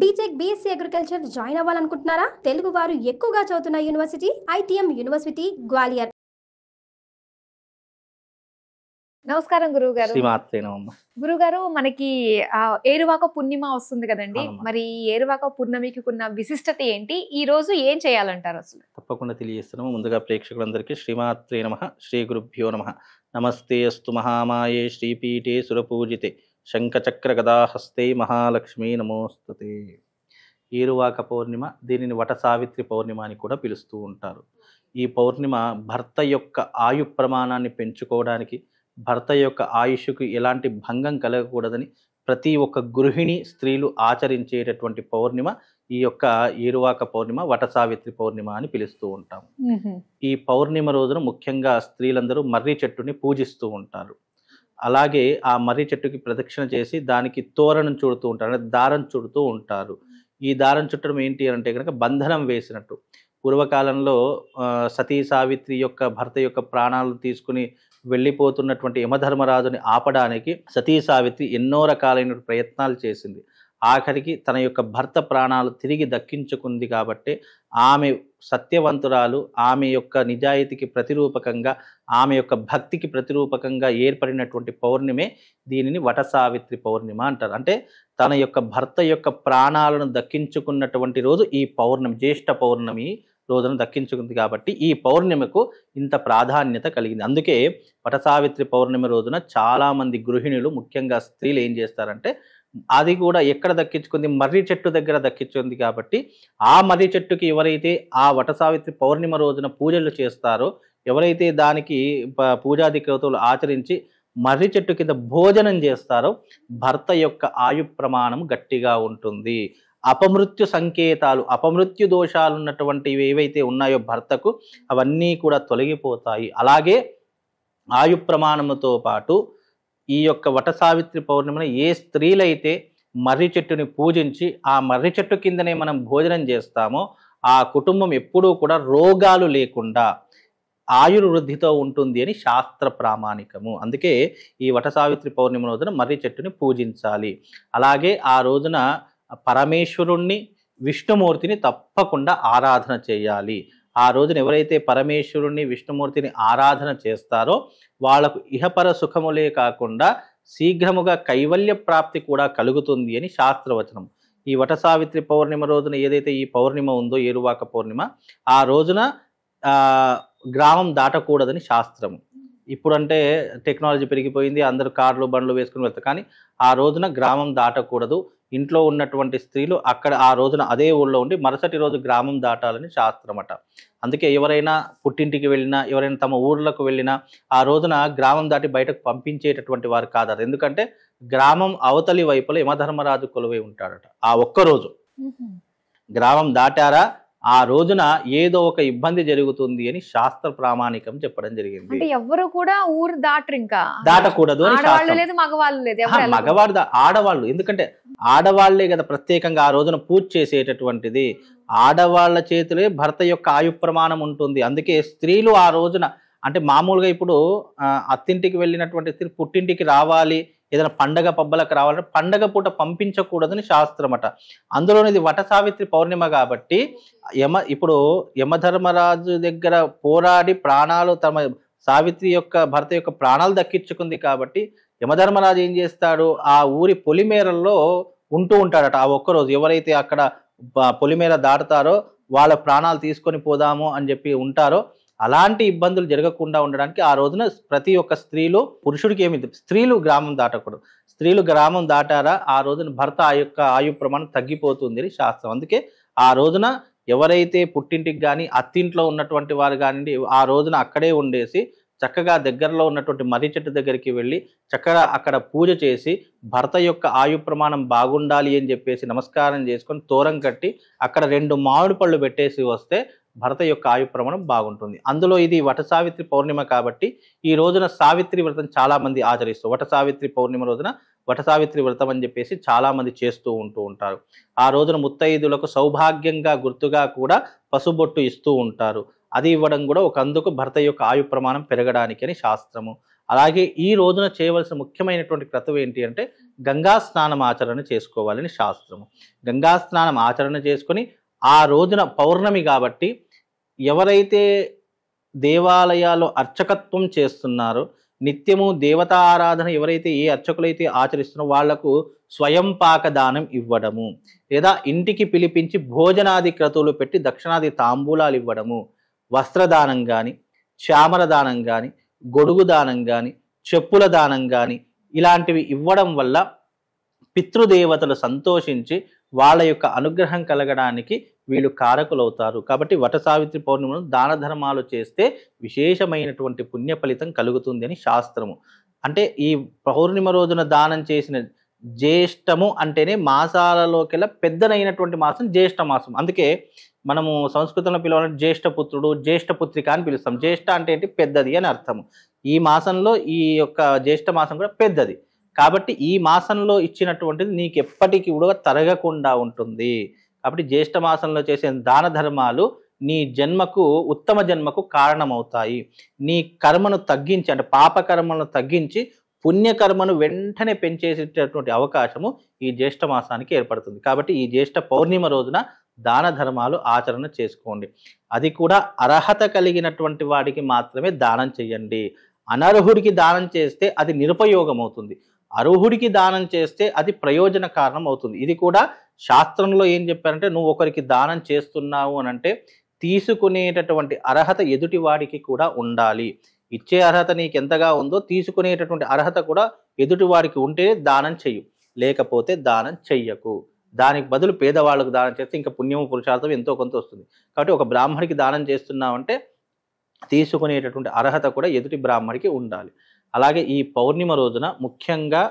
BTech BSc agriculture join అవ్వాలనుకుంటున్నారా? తెలుగు వారు ఎక్కువగా చదువుతున్న యూనివర్సిటీ ఐటీఎం యూనివర్సిటీ గ్వాలియర్. నమస్కారం గురువుగారు. శ్రీమాత్రే నమః. గురువుగారు, మనకి ఏరువాక పూర్ణిమ వస్తుంది కదండి. అవునమ్మా. మరి ఏరువాక పూర్ణమికి ఉన్న విశిష్టత ఏంటి? ఈ రోజు ఏం చేయాలంటారు అసలు? తప్పకుండా తెలియజేస్తున్నాము. ముందుగా ప్రేక్షకులందరికీ శ్రీమాత్రే నమః, శ్రీ గురుభ్యో నమః. నమస్తే అస్తు మహామాయే శ్రీపీఠే సురపూజితే శంఖచక్ర గదాహస్తే మహాలక్ష్మీ నమోస్తుతే. ఏరువాక పౌర్ణిమ, దీనిని వట సావిత్రి పౌర్ణిమ అని కూడా పిలుస్తూ ఉంటారు. ఈ పౌర్ణిమ భర్త యొక్క ఆయు ప్రమాణాన్ని పెంచుకోవడానికి, భర్త యొక్క ఆయుష్కు ఎలాంటి భంగం కలగకూడదని ప్రతి ఒక్క గృహిణి స్త్రీలు ఆచరించేటటువంటి పౌర్ణిమ ఈ యొక్క ఏరువాక పౌర్ణిమ, వట సావిత్రి పౌర్ణిమ అని పిలుస్తూ ఉంటాం. ఈ పౌర్ణిమ రోజున ముఖ్యంగా స్త్రీలందరూ మర్రి చెట్టుని పూజిస్తూ ఉంటారు. అలాగే ఆ మర్రి చెట్టుకి ప్రదక్షిణ చేసి దానికి తోరణం చుడుతూ ఉంటారు, అంటే దారం చుడుతూ ఉంటారు. ఈ దారం చుట్టడం ఏంటి అంటే కనుక బంధనం వేసినట్టు. పూర్వకాలంలో సతీ సావిత్రి యొక్క భర్త యొక్క ప్రాణాలు తీసుకుని వెళ్ళిపోతున్నటువంటి యమధర్మరాజుని ఆపడానికి సతీ సావిత్రి ఎన్నో రకాలైన ప్రయత్నాలు చేసింది. ఆఖరికి తన యొక్క భర్త ప్రాణాలు తిరిగి దక్కించుకుంది కాబట్టి ఆమె సత్యవంతురాలు, ఆమె యొక్క నిజాయితీకి ప్రతిరూపకంగా, ఆమె యొక్క భక్తికి ప్రతిరూపకంగా ఏర్పడినటువంటి పౌర్ణిమే దీనిని వట సావిత్రి పౌర్ణిమ అంటారు. అంటే తన యొక్క భర్త యొక్క ప్రాణాలను దక్కించుకున్నటువంటి రోజు ఈ పౌర్ణమి, జ్యేష్ఠ పౌర్ణమి రోజున దక్కించుకుంది కాబట్టి ఈ పౌర్ణిమకు ఇంత ప్రాధాన్యత కలిగింది. అందుకే వట సావిత్రి పౌర్ణమి రోజున చాలామంది గృహిణులు, ముఖ్యంగా స్త్రీలు ఏం చేస్తారంటే, అది కూడా ఎక్కడ దక్కించుకుంది, మర్రి చెట్టు దగ్గర దక్కించుకుంది కాబట్టి ఆ మర్రి చెట్టుకి ఎవరైతే ఆ వట సావిత్రి పౌర్ణిమ రోజున పూజలు చేస్తారో, ఎవరైతే దానికి పూజాది క్రతువులు ఆచరించి మర్రి చెట్టు కింద భోజనం చేస్తారో భర్త యొక్క ఆయు ప్రమాణం గట్టిగా ఉంటుంది. అపమృత్యు సంకేతాలు, అపమృత్యు దోషాలు ఉన్నటువంటివి ఏవైతే ఉన్నాయో భర్తకు, అవన్నీ కూడా తొలగిపోతాయి. అలాగే ఆయు ప్రమాణముతో పాటు ఈ యొక్క వట సావిత్రి పౌర్ణిమను ఏ స్త్రీలైతే మర్రి చెట్టుని పూజించి ఆ మర్రి చెట్టు కిందనే మనం భోజనం చేస్తామో ఆ కుటుంబం ఎప్పుడూ కూడా రోగాలు లేకుండా ఆయుర్వృద్ధితో ఉంటుంది అని శాస్త్ర ప్రామాణికము. అందుకే ఈ వట సావిత్రి పౌర్ణిమ రోజున మర్రి చెట్టుని పూజించాలి. అలాగే ఆ రోజున పరమేశ్వరుణ్ణి, విష్ణుమూర్తిని తప్పకుండా ఆరాధన చేయాలి. ఆ రోజున ఎవరైతే పరమేశ్వరుణ్ణి, విష్ణుమూర్తిని ఆరాధన చేస్తారో వాళ్ళకు ఇహపర సుఖములే కాకుండా శీఘ్రముగా కైవల్య ప్రాప్తి కూడా కలుగుతుంది అని శాస్త్రవచనం. ఈ వట సావిత్రి పౌర్ణిమ రోజున ఏదైతే ఈ పౌర్ణిమ ఉందో, ఏరువాక పౌర్ణిమ, ఆ రోజున గ్రామం దాటకూడదని శాస్త్రము. ఇప్పుడంటే టెక్నాలజీ పెరిగిపోయింది, అందరూ కార్లు బండ్లు వేసుకుని వెళ్తారు. కానీ ఆ రోజున గ్రామం దాటకూడదు. ఇంట్లో ఉన్నటువంటి స్త్రీలు అక్కడ ఆ రోజున అదే ఊళ్ళో ఉండి మరుసటి రోజు గ్రామం దాటాలని శాస్త్రం అట. అందుకే ఎవరైనా పుట్టింటికి వెళ్ళినా, ఎవరైనా తమ ఊర్లకు వెళ్ళినా ఆ రోజున గ్రామం దాటి బయటకు పంపించేటటువంటి వారు కాదట. ఎందుకంటే గ్రామం అవతలి వైపులో యమధర్మరాజు కొలువై ఉంటాడట. ఆ ఒక్కరోజు గ్రామం దాటారా ఆ రోజున ఏదో ఒక ఇబ్బంది జరుగుతుంది అని శాస్త్ర ప్రామాణికం చెప్పడం జరిగింది. అంటే ఎవరు కూడా ఊరు దాటరు, ఇంకా దాటకూడదు అని ఆడవాళ్ళు లేదు, మగవాళ్ళు లేదు. మగవాడు, ఆడవాళ్ళు, ఎందుకంటే ఆడవాళ్లే కదా ప్రత్యేకంగా ఆ రోజున పూజ చేసేటటువంటిది. ఆడవాళ్ల చేతులే భర్త యొక్క ఆయు ప్రమాణం ఉంటుంది. అందుకే స్త్రీలు ఆ రోజున, అంటే మామూలుగా ఇప్పుడు అత్తింటికి వెళ్ళినటువంటి స్త్రీ పుట్టింటికి రావాలి, ఏదైనా పండగ పబ్బలకు రావాలంటే పండగ పూట పంపించకూడదని శాస్త్రం అట. అందులోని ఇది వట సావిత్రి పౌర్ణిమ కాబట్టి ఇప్పుడు యమధర్మరాజు దగ్గర పోరాడి ప్రాణాలు, తమ సావిత్రి యొక్క భర్త యొక్క ప్రాణాలు దక్కించుకుంది కాబట్టి యమధర్మరాజు ఏం చేస్తాడు, ఆ ఊరి పొలిమేరల్లో ఉంటూ ఉంటాడట. ఆ ఒక్కరోజు ఎవరైతే అక్కడ పొలిమేర దాటుతారో వాళ్ళ ప్రాణాలు తీసుకొని పోదాము అని చెప్పి ఉంటారో, అలాంటి ఇబ్బందులు జరగకుండా ఉండడానికి ఆ రోజున ప్రతి ఒక్క స్త్రీలు, పురుషుడికి ఏమి, స్త్రీలు గ్రామం దాటకూడదు. స్త్రీలు గ్రామం దాటారా ఆ రోజున భర్త ఆ యొక్క ఆయు ప్రమాణం తగ్గిపోతుంది అని శాస్త్రం. అందుకే ఆ రోజున ఎవరైతే పుట్టింటికి కానీ అత్తింట్లో ఉన్నటువంటి వారు కానివ్వండి, ఆ రోజున అక్కడే ఉండేసి చక్కగా దగ్గరలో ఉన్నటువంటి మర్రి చెట్టు దగ్గరికి వెళ్ళి చక్కగా అక్కడ పూజ చేసి భర్త యొక్క ఆయు ప్రమాణం బాగుండాలి అని చెప్పేసి నమస్కారం చేసుకొని తోరం కట్టి అక్కడ 2 మామిడి పళ్ళు పెట్టేసి వస్తే భర్త యొక్క ఆయు ప్రమాణం బాగుంటుంది. అందులో ఇది వట సావిత్రి పౌర్ణిమ కాబట్టి ఈ రోజున సావిత్రి వ్రతం చాలా మంది ఆచరిస్తారు. వట సావిత్రి పౌర్ణిమ రోజున వట సావిత్రి వ్రతం అని చెప్పేసి చాలా మంది చేస్తూ ఉంటారు. ఆ రోజున ముత్తైదులకు సౌభాగ్యంగా గుర్తుగా కూడా పసుబొట్టు ఇస్తూ ఉంటారు. అది ఇవ్వడం కూడా ఒక అందుకు భర్త యొక్క ఆయు ప్రమాణం పెరగడానికి అని శాస్త్రము. అలాగే ఈ రోజున చేయవలసిన ముఖ్యమైనటువంటి క్రతువు ఏంటి అంటే గంగా స్నానం ఆచరణ చేసుకోవాలని శాస్త్రము. గంగా స్నానం ఆచరణ చేసుకొని ఆ రోజున పౌర్ణమి కాబట్టి ఎవరైతే దేవాలయాల్లో అర్చకత్వం చేస్తున్నారో, నిత్యము దేవతా ఆరాధన ఎవరైతే ఏ అర్చకులైతే ఆచరిస్తున్నారో వాళ్లకు స్వయం పాక దానం ఇవ్వడము, లేదా ఇంటికి పిలిపించి భోజనాది క్రతువులు పెట్టి దక్షిణాది తాంబూలాలు ఇవ్వడము, వస్త్రదానం కానీ, చామర దానం కానీ, గొడుగు దానం కానీ, చెప్పుల దానం కానీ ఇలాంటివి ఇవ్వడం వల్ల పితృదేవతలు సంతోషించి వాళ్ళ యొక్క అనుగ్రహం కలగడానికి వీళ్ళు కారకులవుతారు. కాబట్టి వట సావిత్రి పౌర్ణిమను దాన ధర్మాలు చేస్తే విశేషమైనటువంటి పుణ్య ఫలితం కలుగుతుంది అని శాస్త్రము. అంటే ఈ పౌర్ణిమ రోజున దానం చేసిన జ్యేష్టము అంటేనే మాసాలలోకెల్లా పెద్దనైనటువంటి మాసం జ్యేష్ఠ మాసం. అందుకే మనము సంస్కృతంలో పిలవాలంటే జ్యేష్ఠపుత్రుడు, జ్యేష్ఠపుత్రిక అని పిలుస్తాం. జ్యేష్ఠ అంటే ఏంటి? పెద్దది అని అర్థము. ఈ మాసంలో ఈ యొక్క జ్యేష్ఠ మాసం కూడా పెద్దది కాబట్టి ఈ మాసంలో ఇచ్చినటువంటిది నీకు ఎప్పటికీ కూడా తరగకుండా ఉంటుంది. కాబట్టి జ్యేష్ఠ మాసంలో చేసే దాన ధర్మాలు నీ జన్మకు, ఉత్తమ జన్మకు కారణమవుతాయి. నీ కర్మను తగ్గించి, అంటే పాప కర్మను తగ్గించి పుణ్యకర్మను వెంటనే పెంచేసేటటువంటి అవకాశము ఈ జ్యేష్ఠ మాసానికి ఏర్పడుతుంది. కాబట్టి ఈ జ్యేష్ఠ పౌర్ణిమ రోజున దాన ధర్మాలు ఆచరణ చేసుకోండి. అది కూడా అర్హత కలిగినటువంటి వాడికి మాత్రమే దానం చేయండి. అనర్హుడికి దానం చేస్తే అది నిరుపయోగం అవుతుంది. అర్హుడికి దానం చేస్తే అది ప్రయోజన కారణం అవుతుంది. ఇది కూడా శాస్త్రంలో ఏం చెప్పారంటే, నువ్వు ఒకరికి దానం చేస్తున్నావు అని అంటే తీసుకునేటటువంటి అర్హత ఎదుటి వాడికి కూడా ఉండాలి. ఇచ్చే అర్హత నీకు ఎంతగా ఉందో తీసుకునేటటువంటి అర్హత కూడా ఎదుటి వాడికి ఉంటే దానం చెయ్యు, లేకపోతే దానం చెయ్యకు. దానికి బదులు పేదవాళ్ళకు దానం చేస్తే ఇంకా పుణ్యము పురుషార్థం ఎంతో కొంత వస్తుంది. కాబట్టి ఒక బ్రాహ్మడికి దానం చేస్తున్నావంటే తీసుకునేటటువంటి అర్హత కూడా ఎదుటి బ్రాహ్మడికి ఉండాలి. అలాగే ఈ పౌర్ణిమ రోజున ముఖ్యంగా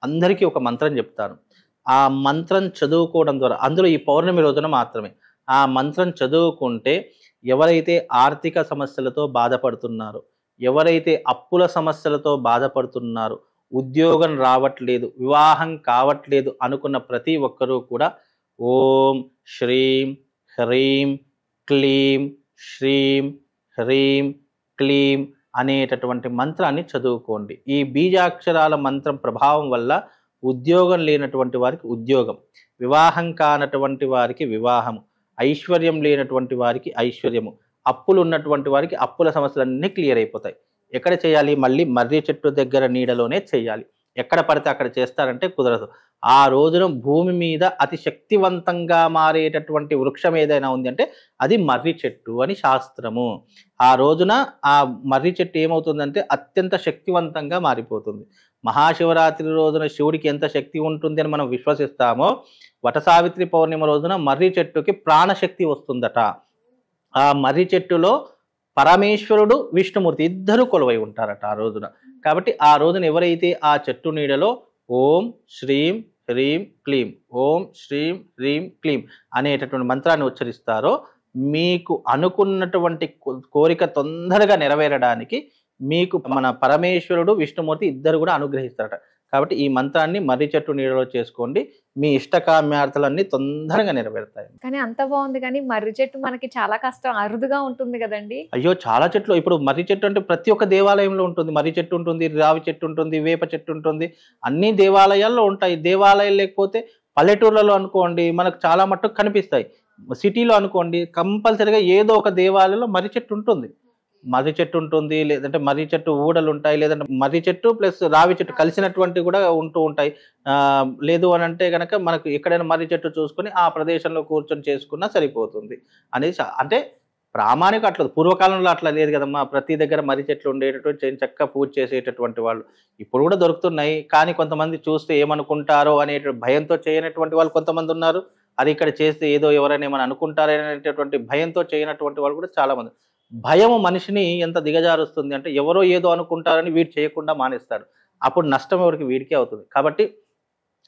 అందరికీ ఒక మంత్రం చెప్తాను. ఆ మంత్రం చదువుకోవడం ద్వారా, అందులో ఈ పౌర్ణమి రోజున మాత్రమే ఆ మంత్రం చదువుకుంటే ఎవరైతే ఆర్థిక సమస్యలతో బాధపడుతున్నారో, ఎవరైతే అప్పుల సమస్యలతో బాధపడుతున్నారో, ఉద్యోగం రావట్లేదు, వివాహం కావట్లేదు అనుకున్న ప్రతి ఒక్కరూ కూడా ఓం శ్రీం హ్రీం క్లీం శ్రీం హ్రీం క్లీం అనేటటువంటి మంత్రాన్ని చదువుకోండి. ఈ బీజాక్షరాల మంత్రం ప్రభావం వల్ల ఉద్యోగం లేనటువంటి వారికి ఉద్యోగం, వివాహం కానటువంటి వారికి వివాహము, ఐశ్వర్యం లేనటువంటి వారికి ఐశ్వర్యము, అప్పులు ఉన్నటువంటి వారికి అప్పుల సమస్యలన్నీ క్లియర్ అయిపోతాయి. ఎక్కడ చేయాలి? మళ్ళీ మర్రి చెట్టు దగ్గర నీడలోనే చేయాలి. ఎక్కడ పడితే అక్కడ చేస్తారంటే కుదరదు. ఆ రోజున భూమి మీద అతి శక్తివంతంగా మారేటటువంటి వృక్షం ఏదైనా ఉంది అంటే అది మర్రి చెట్టు అని శాస్త్రము. ఆ రోజున ఆ మర్రి చెట్టు ఏమవుతుందంటే అత్యంత శక్తివంతంగా మారిపోతుంది. మహాశివరాత్రి రోజున శివుడికి ఎంత శక్తి ఉంటుంది అని మనం విశ్వసిస్తామో, వట సావిత్రి పౌర్ణిమ రోజున మర్రి చెట్టుకి ప్రాణశక్తి వస్తుందట. ఆ మర్రి చెట్టులో పరమేశ్వరుడు, విష్ణుమూర్తి ఇద్దరు కొలువై ఉంటారట ఆ రోజున. కాబట్టి ఆ రోజున ఎవరైతే ఆ చెట్టు నీడలో ఓం శ్రీం హ్రీం క్లీం, ఓం శ్రీం హ్రీం క్లీం అనేటటువంటి మంత్రాన్ని ఉచ్చరిస్తారో మీకు అనుకున్నటువంటి కోరిక తొందరగా నెరవేరడానికి మీకు మన పరమేశ్వరుడు, విష్ణుమూర్తి ఇద్దరు కూడా అనుగ్రహిస్తారట. కాబట్టి ఈ మంత్రాన్ని మర్రి చెట్టు నీడలో చేసుకోండి, మీ ఇష్టకామ్యార్థులన్నీ తొందరగా నెరవేరుతాయి. కానీ అంత బాగుంది, కానీ మర్రి చెట్టు మనకి చాలా కష్టం, అరుదుగా ఉంటుంది కదండి. అయ్యో, చాలా చెట్లు. ఇప్పుడు మర్రి చెట్టు అంటే ప్రతి ఒక్క దేవాలయంలో ఉంటుంది. మర్రి చెట్టు ఉంటుంది, రావి చెట్టు ఉంటుంది, వేప చెట్టు ఉంటుంది, అన్ని దేవాలయాల్లో ఉంటాయి. దేవాలయాలు లేకపోతే పల్లెటూర్లలో అనుకోండి మనకు చాలా మట్టుకు కనిపిస్తాయి. సిటీలో అనుకోండి కంపల్సరీగా ఏదో ఒక దేవాలయంలో మర్రి చెట్టు ఉంటుంది. మర్రి చెట్టు ఉంటుంది, లేదంటే మర్రి చెట్టు ఊడలు ఉంటాయి, లేదంటే మర్రి చెట్టు ప్లస్ రావి చెట్టు కలిసినటువంటి కూడా ఉంటూ ఉంటాయి. లేదు అని అంటే కనుక మనకు ఎక్కడైనా మర్రి చెట్టు చూసుకొని ఆ ప్రదేశంలో కూర్చొని చేసుకున్నా సరిపోతుంది అనేది. అంటే ప్రామాణిక అట్లా పూర్వకాలంలో అట్లా లేదు కదమ్మా. ప్రతి దగ్గర మర్రి చెట్లు ఉండేటటువంటి చక్కగా పూజ చేసేటటువంటి వాళ్ళు ఇప్పుడు కూడా దొరుకుతున్నాయి. కానీ కొంతమంది చూస్తే ఏమనుకుంటారో అనే భయంతో చేయనటువంటి వాళ్ళు కొంతమంది ఉన్నారు. అది ఇక్కడ చేస్తే ఏదో ఎవరైనా ఏమైనా అనుకుంటారనేటటువంటి భయంతో చేయనటువంటి వాళ్ళు కూడా చాలా మంది. భయము మనిషిని ఎంత దిగజారుస్తుంది అంటే ఎవరో ఏదో అనుకుంటారని వీడు చేయకుండా మానేస్తాడు. అప్పుడు నష్టం ఎవరికి? వీడికే అవుతుంది. కాబట్టి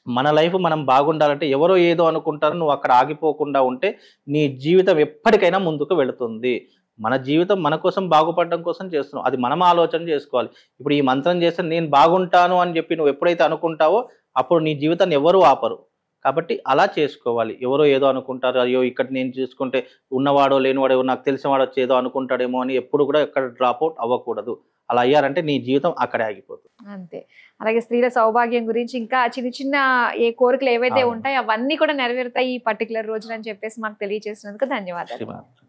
మన లైఫ్ మనం బాగుండాలంటే ఎవరో ఏదో అనుకుంటారని నువ్వు అక్కడ ఆగిపోకుండా ఉంటే నీ జీవితం ఎప్పటికైనా ముందుకు వెళుతుంది. మన జీవితం మన కోసం బాగుపడడం కోసం చేస్తున్నావు, అది మనం ఆలోచన చేసుకోవాలి. ఇప్పుడు ఈ మంత్రం చేస్తే నేను బాగుంటాను అని చెప్పి నువ్వు ఎప్పుడైతే అనుకుంటావో అప్పుడు నీ జీవితాన్ని ఎవరు ఆపరు. కాబట్టి అలా చేసుకోవాలి. ఎవరో ఏదో అనుకుంటారు, అయ్యో ఇక్కడ నేను చూసుకుంటే ఉన్నవాడో లేనివాడో నాకు తెలిసిన వాడు వచ్చి ఏదో అనుకుంటాడేమో అని ఎప్పుడు కూడా ఎక్కడ డ్రాప్ అవుట్ అవ్వకూడదు. అలా అయ్యారంటే నీ జీవితం అక్కడే ఆగిపోతుంది. అంతే. అలాగే స్త్రీల సౌభాగ్యం గురించి ఇంకా చిన్న చిన్న ఏ కోరికలు ఏవైతే అవును. ఉంటాయో అవన్నీ కూడా నెరవేరుతాయి ఈ పర్టికులర్ రోజున అని చెప్పేసి మాకు తెలియజేసినందుకు ధన్యవాదాలు. శ్రీమాత్రే.